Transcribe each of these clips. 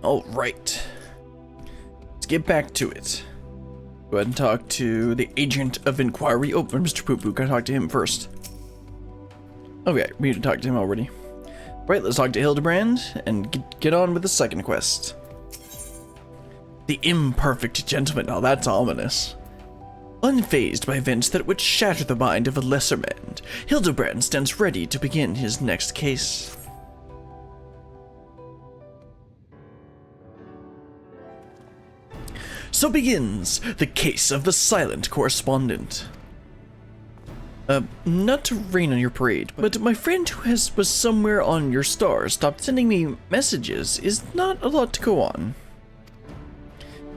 All right. Let's get back to it. Go ahead and talk to the agent of inquiry. Oh, Mr. Pupu. Gotta talk to him first. Okay, we need to talk to him already. Right, let's talk to Hildibrand and get on with the second quest. The Imperfect Gentleman. Oh, that's ominous. Unfazed by events that would shatter the mind of a lesser man, Hildibrand stands ready to begin his next case. So begins the case of the silent correspondent. Not to rain on your parade, but my friend who was somewhere on your star stopped sending me messages is not a lot to go on.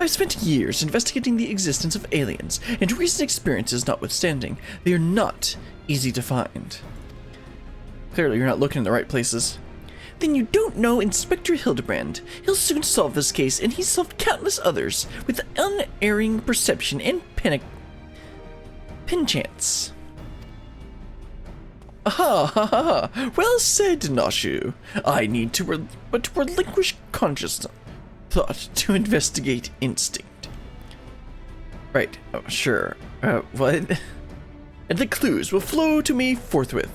I've spent years investigating the existence of aliens, and recent experiences notwithstanding, they are not easy to find. Clearly you're not looking in the right places. Then you don't know Inspector Hildibrand. He'll soon solve this case, and he's solved countless others with unerring perception and chance. Aha, ha, ha, ha. Well said, Noshu. I need to relinquish conscious thought to investigate instinct. Right, oh, sure. What? And the clues will flow to me forthwith.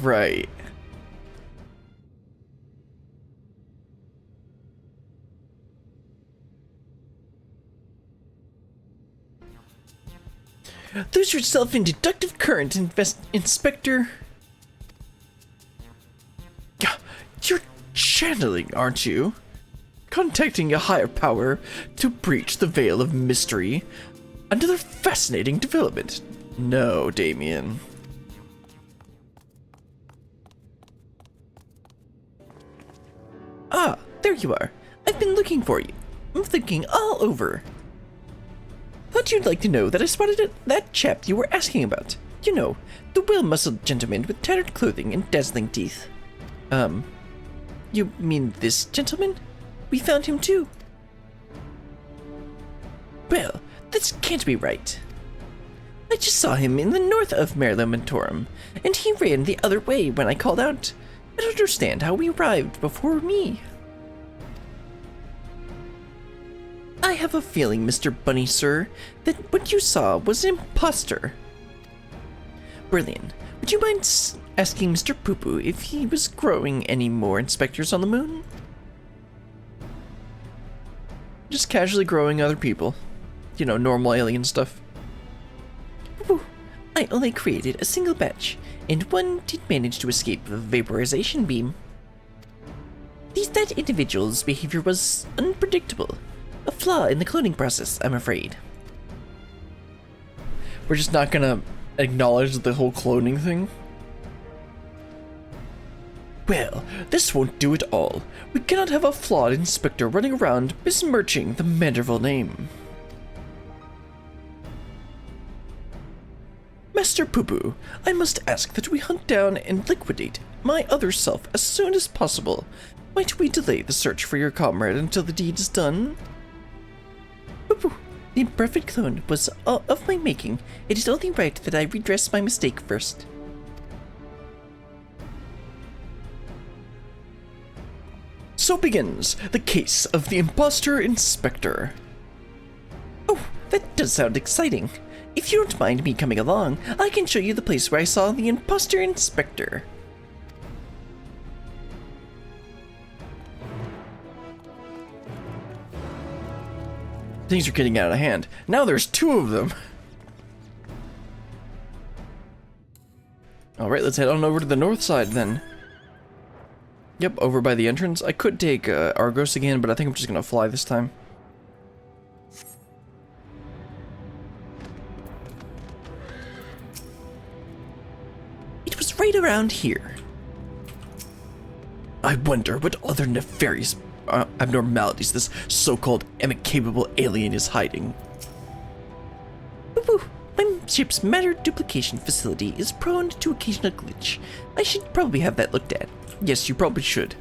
Right. Lose yourself in deductive current, Inspector. You're channeling, aren't you? Contacting a higher power to breach the veil of mystery. Another fascinating development. No, Damien. Ah, there you are. I've been looking for you. I'm thinking all over. Thought you'd like to know that I spotted that chap you were asking about. You know, the well-muscled gentleman with tattered clothing and dazzling teeth. You mean this gentleman? We found him too. Well, this can't be right. I just saw him in the north of Merlin-Mentorum, and he ran the other way when I called out. I don't understand how he arrived before me. I have a feeling, Mr. Bunny, sir, that what you saw was an imposter. Brilliant. Would you mind asking Mr. Pupu if he was growing any more inspectors on the moon? Just casually growing other people. You know, normal alien stuff. Pupu, I only created a single batch, and one did manage to escape the vaporization beam. That individual's behavior was unpredictable. A flaw in the cloning process, I'm afraid. We're just not gonna acknowledge the whole cloning thing? Well, this won't do at all. We cannot have a flawed inspector running around besmirching the Manderville name. Master Pupu, I must ask that we hunt down and liquidate my other self as soon as possible. Might we delay the search for your comrade until the deed is done? Pupu, the imperfect clone was of my making. It is only right that I redress my mistake first. So begins the case of the imposter inspector. Oh, that does sound exciting. If you don't mind me coming along, I can show you the place where I saw the imposter inspector. Things are getting out of hand. Now there's two of them. Alright, let's head on over to the north side then. Yep, over by the entrance. I could take Argos again, but I think I'm just gonna fly this time. It was right around here. I wonder what other nefarious abnormalities this so-called incapable alien is hiding. Pupu, my ship's matter duplication facility is prone to occasional glitch. I should probably have that looked at. Yes, you probably should.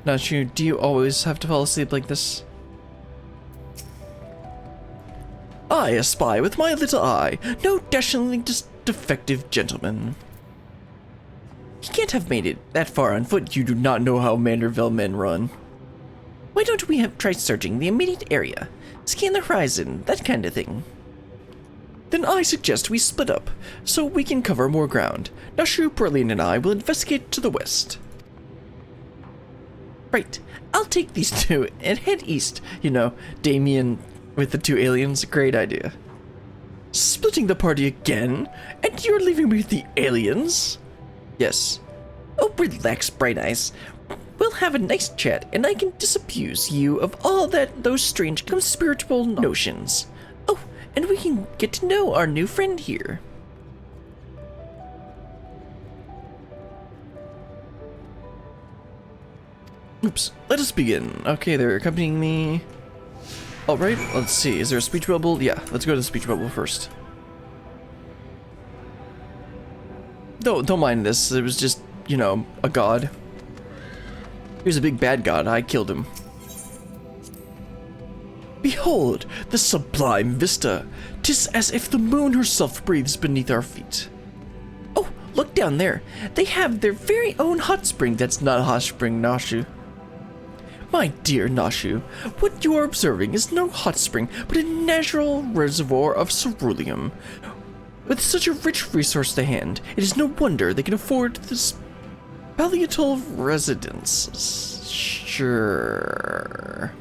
Not you, do you always have to fall asleep like this? I espy with my little eye no dashingly defective gentleman. He can't have made it that far on foot. You do not know how Manderville men run. Why don't we try searching the immediate area? Scan the horizon, that kind of thing. Then I suggest we split up, so we can cover more ground. Nashu, Berlin, and I will investigate to the west. Right, I'll take these two and head east. You know, Damien with the two aliens, great idea. Splitting the party again? And you're leaving me with the aliens? Yes. Oh, relax, Bright Eyes. We'll have a nice chat, and I can disabuse you of all those strange conspiritual notions. Oh, and we can get to know our new friend here. Oops, let us begin. Okay, they're accompanying me. Alright, let's see. Is there a speech bubble? Yeah, let's go to the speech bubble first. Don't mind this. It was just, you know, a god. He was a big bad god. I killed him. Behold, the sublime vista. 'Tis as if the moon herself breathes beneath our feet. Oh, look down there. They have their very own hot spring. That's not a hot spring, Nashu. My dear Nashu, what you are observing is no hot spring, but a natural reservoir of ceruleum. With such a rich resource to hand, it is no wonder they can afford this palatial residence. Sure.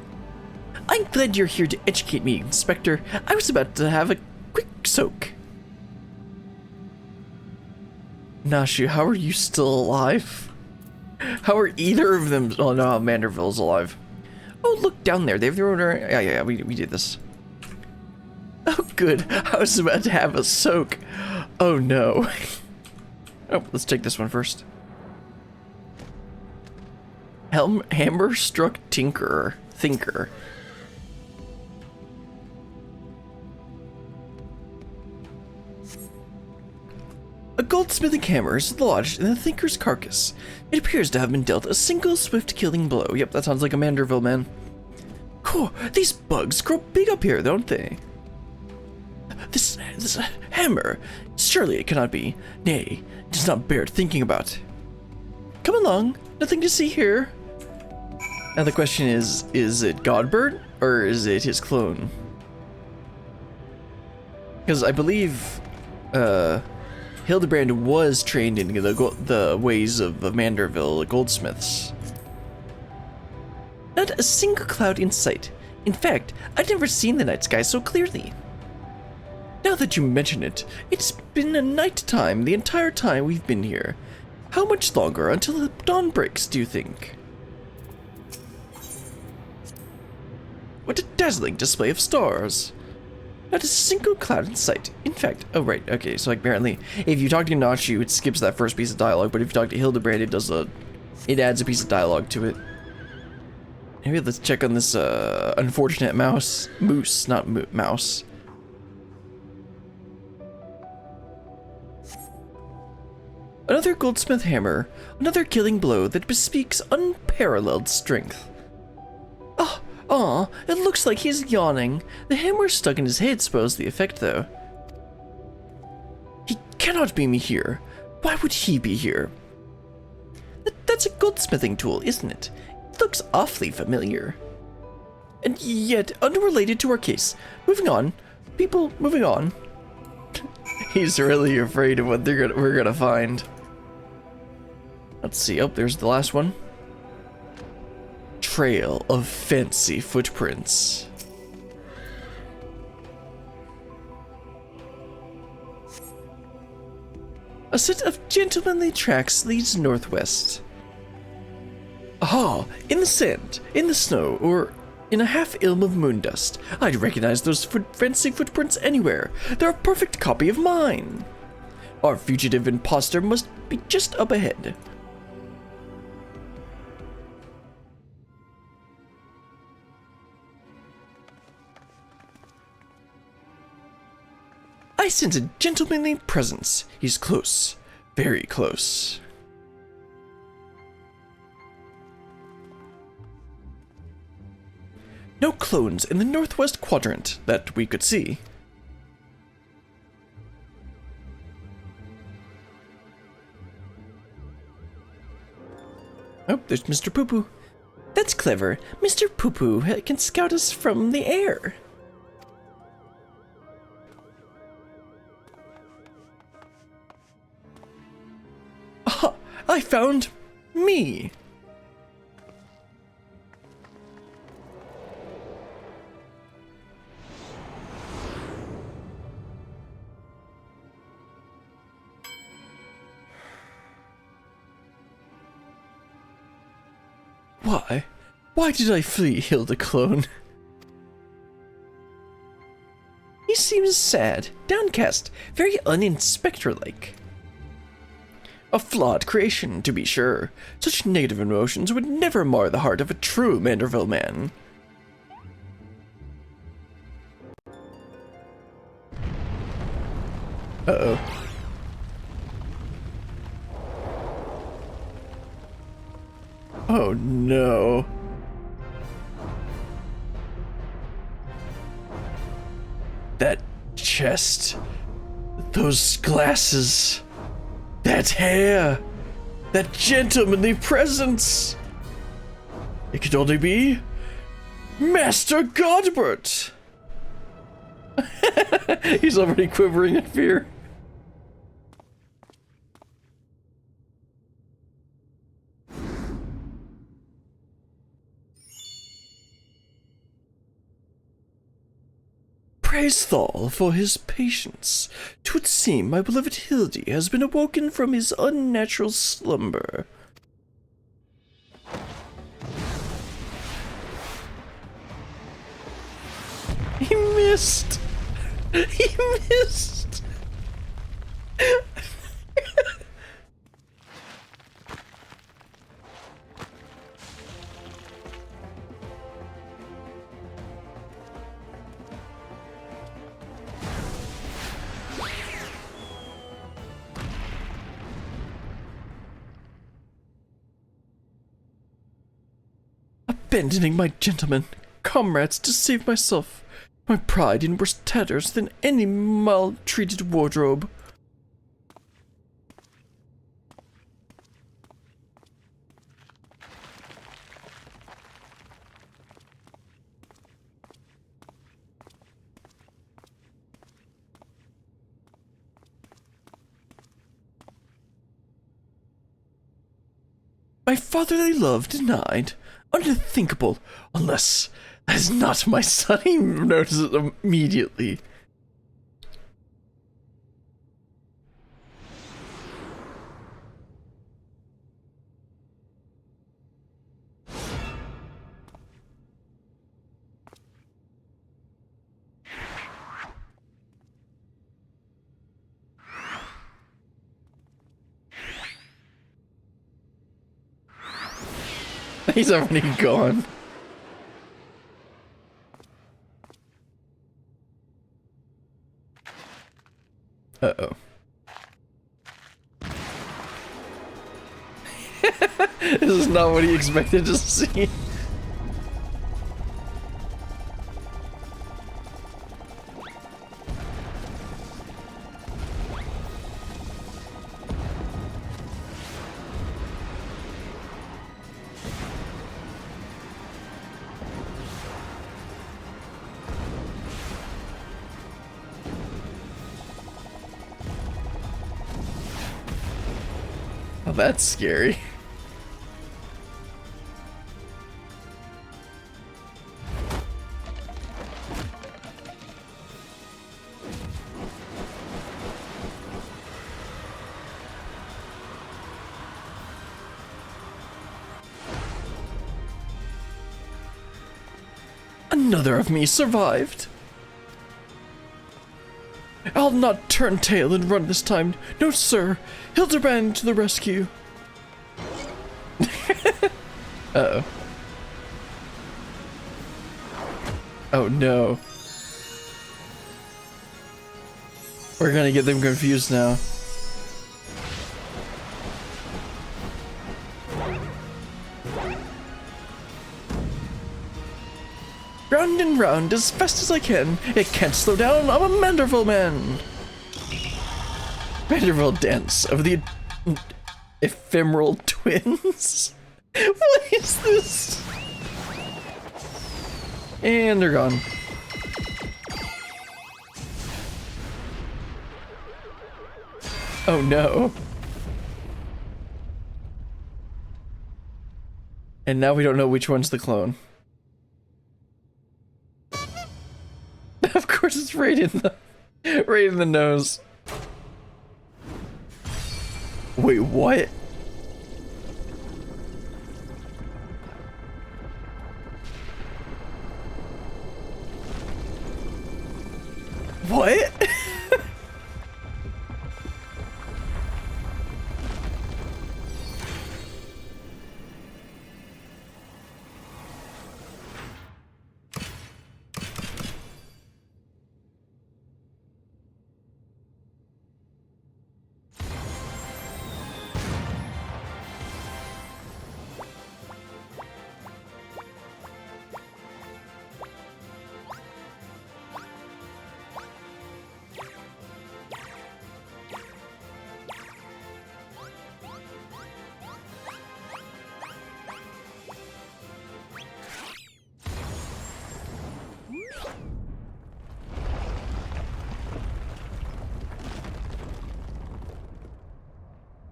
I'm glad you're here to educate me, Inspector. I was about to have a quick soak. Nashu, how are you still alive? How are either of them? Oh no, Manderville's alive. Oh, look down there. They've thrown her. Yeah, we did this. Oh, good. I was about to have a soak. Oh no. Oh, let's take this one first. Hammer struck thinker. A goldsmithing hammer is lodged in the thinker's carcass. It appears to have been dealt a single swift killing blow. Yep, that sounds like a Manderville man. Cool, these bugs grow big up here, don't they? This hammer, surely it cannot be. Nay, it does not bear thinking about. Come along, nothing to see here. Now the question is it Godbird or is it his clone? Because I believe, Hildibrand was trained in the ways of the Manderville goldsmiths. Not a single cloud in sight. In fact, I've never seen the night sky so clearly. Now that you mention it, it's been a night time the entire time we've been here. How much longer until the dawn breaks, do you think? What a dazzling display of stars. Not a single cloud in sight. In fact, oh right, okay, so apparently, if you talk to Nachu, it skips that first piece of dialogue, but if you talk to Hildibrand, it adds a piece of dialogue to it. Maybe let's check on this, unfortunate mouse. Moose, not mouse. Another goldsmith hammer, another killing blow that bespeaks unparalleled strength. It looks like he's yawning. The hammer's stuck in his head, suppose the effect, though. He cannot be me here. Why would he be here? That's a goldsmithing tool, isn't it? It looks awfully familiar. And yet, unrelated to our case. Moving on. People, moving on. He's really afraid of what we're gonna find. Let's see. Oh, there's the last one. Trail of fancy footprints. A set of gentlemanly tracks leads northwest. Aha! In the sand, in the snow, or in a half-ilm of moon dust. I'd recognize those fancy footprints anywhere. They're a perfect copy of mine. Our fugitive imposter must be just up ahead. I sense a gentlemanly presence. He's close. Very close. No clones in the northwest quadrant that we could see. Oh, there's Mr. Pupu. That's clever. Mr. Pupu can scout us from the air. Ah, I found me. Why? Why did I flee Hildiclone? He seems sad, downcast, very uninspector-like. A flawed creation, to be sure. Such negative emotions would never mar the heart of a true Manderville man. Uh-oh. Oh no. That chest, those glasses, that hair, that gentlemanly presence. It could only be Master Godbert. He's already quivering in fear. Praise Thal for his patience. 'Twould seem my beloved Hildy has been awoken from his unnatural slumber. He missed! He missed! Abandoning my gentlemen, comrades to save myself, my pride in worse tatters than any maltreated wardrobe. My fatherly love denied. Unthinkable, unless that is not my son. He notices it immediately. He's already gone. Uh-oh. This is not what he expected to see. Oh, that's scary. Another of me survived. I'll not turn tail and run this time. No, sir. Hildibrand to the rescue. Uh-oh. Oh, no. We're gonna get them confused now. Round and round as fast as I can. It can't slow down. I'm a Manderville man. Manderville dance of the ephemeral twins. What is this? And they're gone. Oh no. And now we don't know which one's the clone. Of course it's right in the nose. Wait, what? What?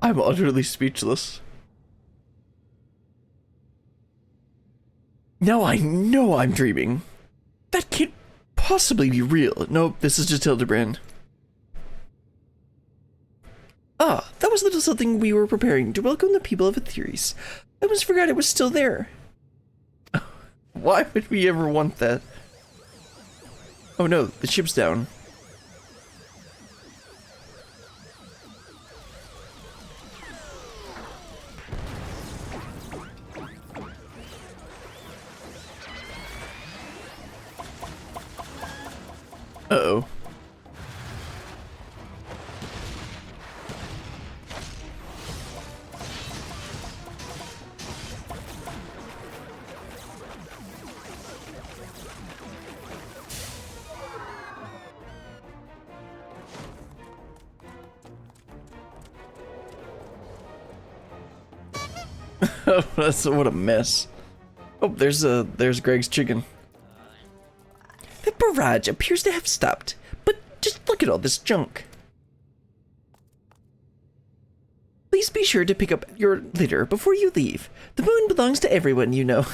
I'm utterly speechless. Now I know I'm dreaming. That can't possibly be real. Nope, this is just Hildibrand. Ah, that was a little something we were preparing to welcome the people of Etheres. I almost forgot it was still there. Why would we ever want that? Oh no, the ship's down. Uh-oh. Oh, what a mess. Oh, there's Greg's chicken. The barrage appears to have stopped, but just look at all this junk. Please be sure to pick up your litter before you leave. The moon belongs to everyone, you know.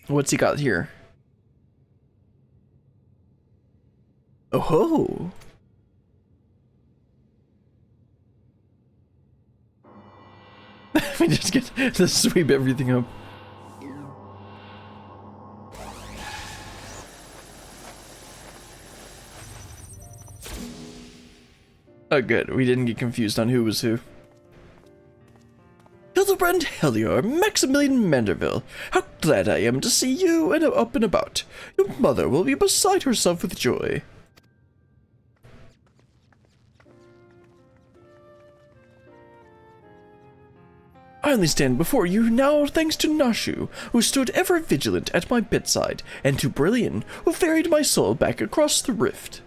What's he got here? Oh ho! We just get to sweep everything up. Oh good, we didn't get confused on who was who. Hildibrand Helior, Maximilian Manderville, how glad I am to see you and up and about. Your mother will be beside herself with joy. I only stand before you now thanks to Nashu, who stood ever vigilant at my bedside, and to Brillian, who ferried my soul back across the rift.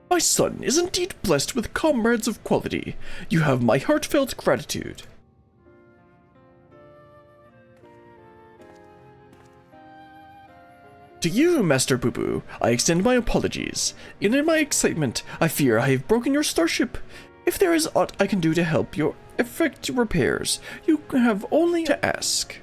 My son is indeed blessed with comrades of quality. You have my heartfelt gratitude. To you, Master Pupu, I extend my apologies. In my excitement, I fear I have broken your starship. If there is aught I can do to help your effect repairs, you have only to ask.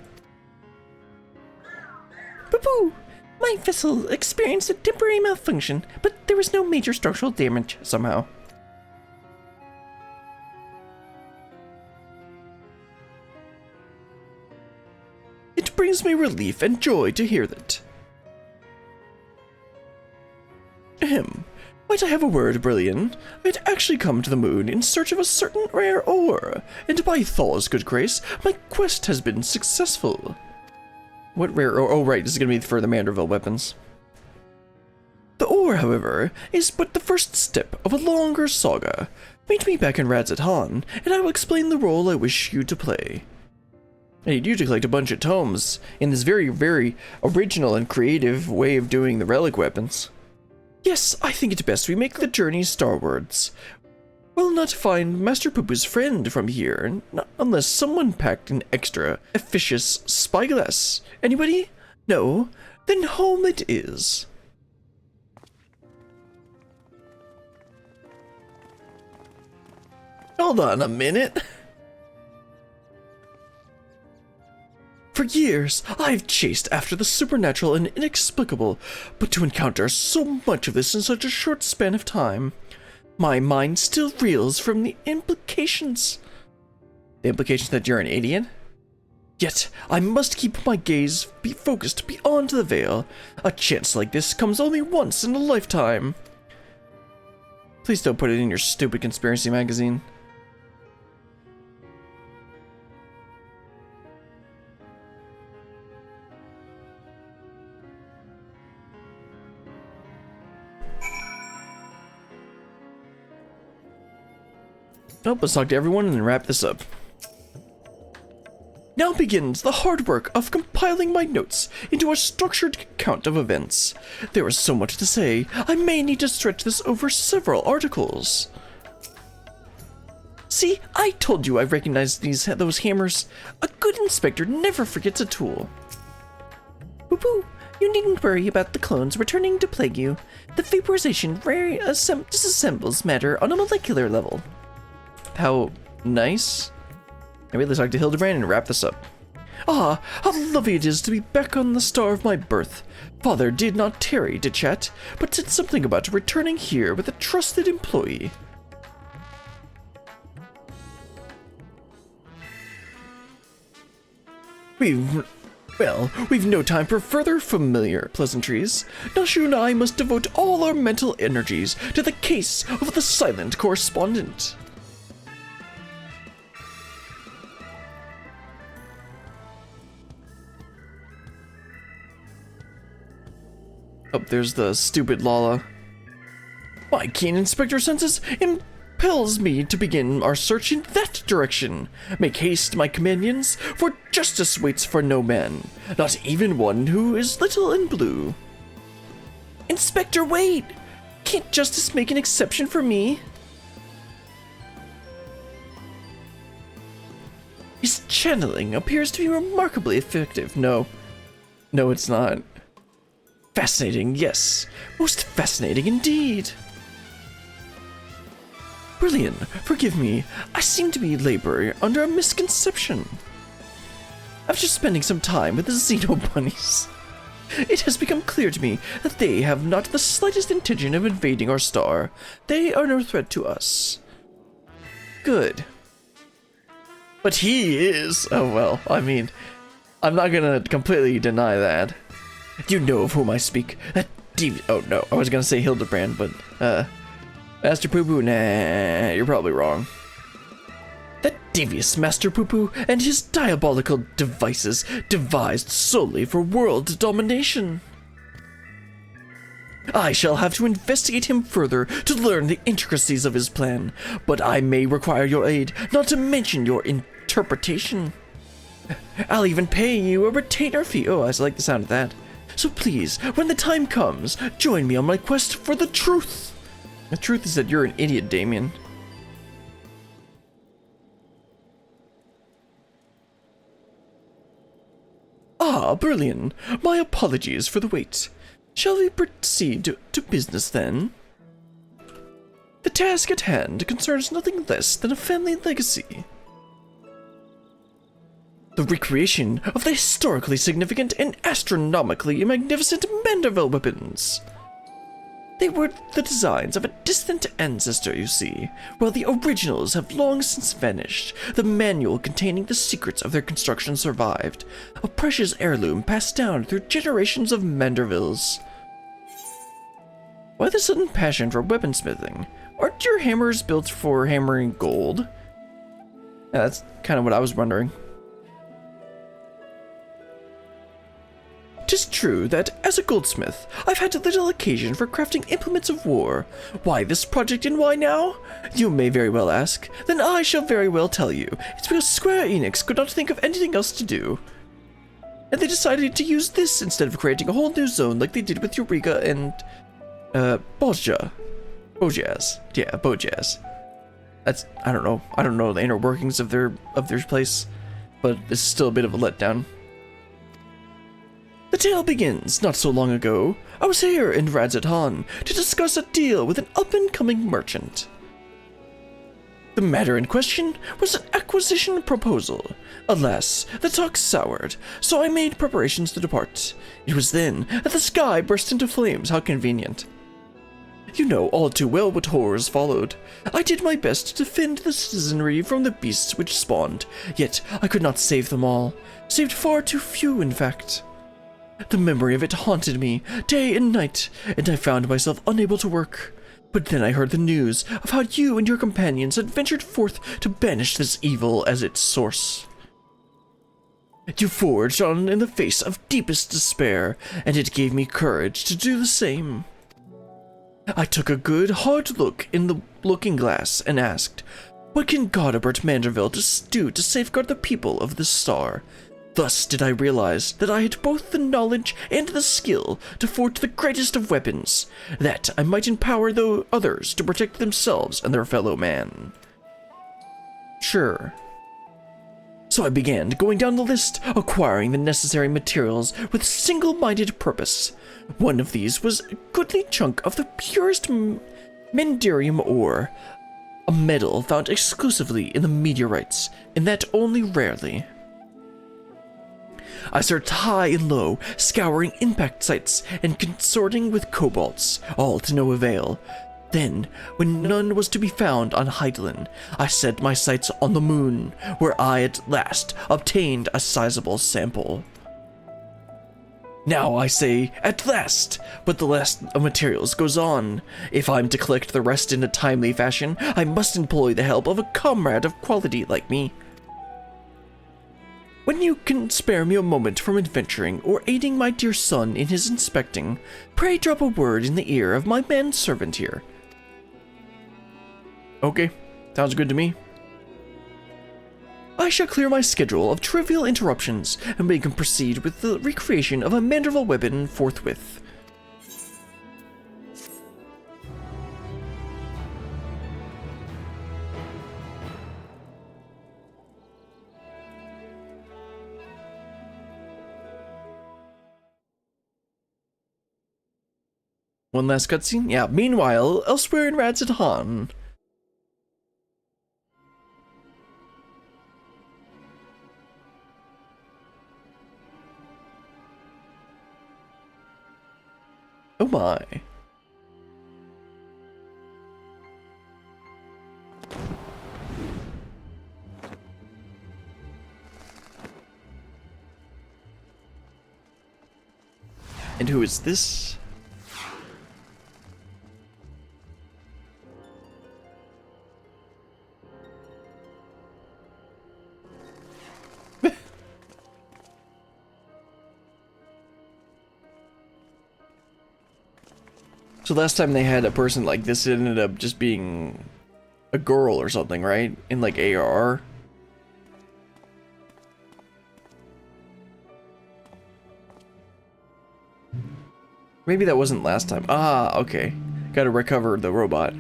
Pupu! My vessel experienced a temporary malfunction, but there was no major structural damage somehow. It brings me relief and joy to hear that. Ahem. Might I have a word, Brillian? I had actually come to the moon in search of a certain rare ore, and by Thal's good grace, my quest has been successful. What rare ore? Oh right, this is gonna be for the Manderville weapons. The ore war, however, is but the first step of a longer saga. Meet me back in Radz-at-Han, and I will explain the role I wish you to play. I need you to collect a bunch of tomes in this very, very original and creative way of doing the relic weapons. Yes, I think it best we make the journey starwards. We'll not find Master Pupu's friend from here, not unless someone packed an extra officious spyglass. Anybody? No? Then home it is. Hold on a minute. For years, I've chased after the supernatural and inexplicable, but to encounter so much of this in such a short span of time, my mind still reels from the implications. The implication that you're an idiot? Yet, I must keep my gaze focused beyond the veil. A chance like this comes only once in a lifetime. Please don't put it in your stupid conspiracy magazine. Nope, let's talk to everyone and then wrap this up. Now begins the hard work of compiling my notes into a structured account of events. There is so much to say, I may need to stretch this over several articles. See, I told you I recognized those hammers. A good inspector never forgets a tool. Pupu, you needn't worry about the clones returning to plague you. The vaporization disassembles matter on a molecular level. How nice. Maybe let's talk to Hildibrand and wrap this up. Ah, how lovely it is to be back on the star of my birth. Father did not tarry to chat, but said something about returning here with a trusted employee. We've no time for further familiar pleasantries. Nashu and I must devote all our mental energies to the case of the silent correspondent. Oh, there's the stupid Lala. My keen inspector senses impels me to begin our search in that direction. Make haste, my companions, for justice waits for no man, not even one who is little and blue. Inspector, wait! Can't justice make an exception for me? His channeling appears to be remarkably effective. No, it's not. Fascinating, yes. Most fascinating indeed. Brilliant. Forgive me. I seem to be laboring under a misconception. After spending some time with the Xeno bunnies, it has become clear to me that they have not the slightest intention of invading our star. They are no threat to us. Good. But he is. Oh well, I mean, I'm not gonna completely deny that. You know of whom I speak. That oh no, I was gonna say Hildibrand, but Master Pupu, nah, you're probably wrong. That devious Master Pupu and his diabolical devices devised solely for world domination. I shall have to investigate him further to learn the intricacies of his plan, but I may require your aid, not to mention your interpretation. I'll even pay you a retainer fee. Oh, I like the sound of that. So please, when the time comes, join me on my quest for the truth. The truth is that you're an idiot, Damien. Ah, brilliant. My apologies for the wait. Shall we proceed to business then? The task at hand concerns nothing less than a family legacy. The recreation of the historically significant and astronomically magnificent Manderville weapons. They were the designs of a distant ancestor, you see, while the originals have long since vanished. The manual containing the secrets of their construction survived, a precious heirloom passed down through generations of Mandervilles. Why the sudden passion for weaponsmithing? Aren't your hammers built for hammering gold? Yeah, that's kind of what I was wondering. 'Tis true that, as a goldsmith, I've had little occasion for crafting implements of war. Why this project and why now? You may very well ask. Then I shall very well tell you. It's because Square Enix could not think of anything else to do, and they decided to use this instead of creating a whole new zone like they did with Eureka and, Bojaz. Yeah, Bojaz. That's, I don't know the inner workings of their place, but it's still a bit of a letdown. The tale begins not so long ago. I was here in Radz-at-Han to discuss a deal with an up-and-coming merchant. The matter in question was an acquisition proposal. Alas, the talk soured, so I made preparations to depart. It was then that the sky burst into flames. How convenient. You know all too well what horrors followed. I did my best to defend the citizenry from the beasts which spawned, yet I could not save them all. Saved far too few, in fact. The memory of it haunted me day and night, and I found myself unable to work. But then I heard the news of how you and your companions had ventured forth to banish this evil as its source. You forged on in the face of deepest despair, and it gave me courage to do the same. I took a good, hard look in the looking glass and asked, what can Godobert Manderville do to safeguard the people of this star? Thus did I realize that I had both the knowledge and the skill to forge the greatest of weapons, that I might empower the others to protect themselves and their fellow man. Sure. So I began going down the list, acquiring the necessary materials with single-minded purpose. One of these was a goodly chunk of the purest Manderium ore, a metal found exclusively in the meteorites, and that only rarely. I searched high and low, scouring impact sites and consorting with cobalts, all to no avail. Then, when none was to be found on Hydaelyn, I set my sights on the moon, where I at last obtained a sizable sample. Now I say, at last, but the list of materials goes on. If I'm to collect the rest in a timely fashion, I must employ the help of a comrade of quality like me. When you can spare me a moment from adventuring or aiding my dear son in his inspecting, pray drop a word in the ear of my manservant here. Okay, sounds good to me. I shall clear my schedule of trivial interruptions, and we can proceed with the recreation of a Manderville weapon forthwith. One last cutscene? Yeah, meanwhile, elsewhere in Radz-at-Han. Oh my. And who is this? So last time they had a person like this, it ended up just being a girl or something, right? In like AR. Maybe that wasn't last time. Ah, okay. Gotta recover the robot.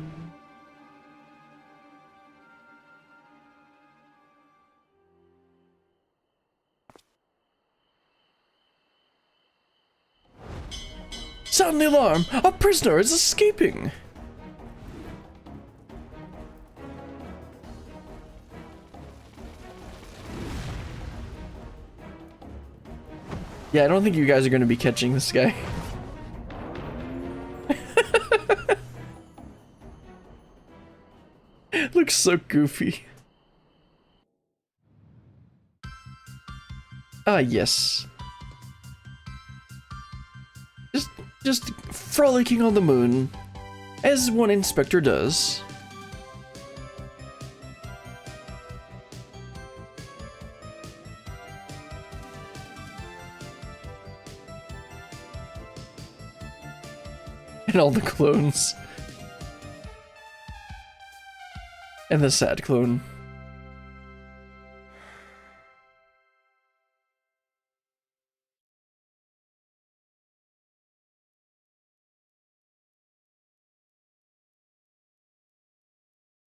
Sound the alarm! A prisoner is escaping! Yeah, I don't think you guys are going to be catching this guy. Looks so goofy. Ah, yes. Just frolicking on the moon, as one inspector does. And all the clones. And the sad clone.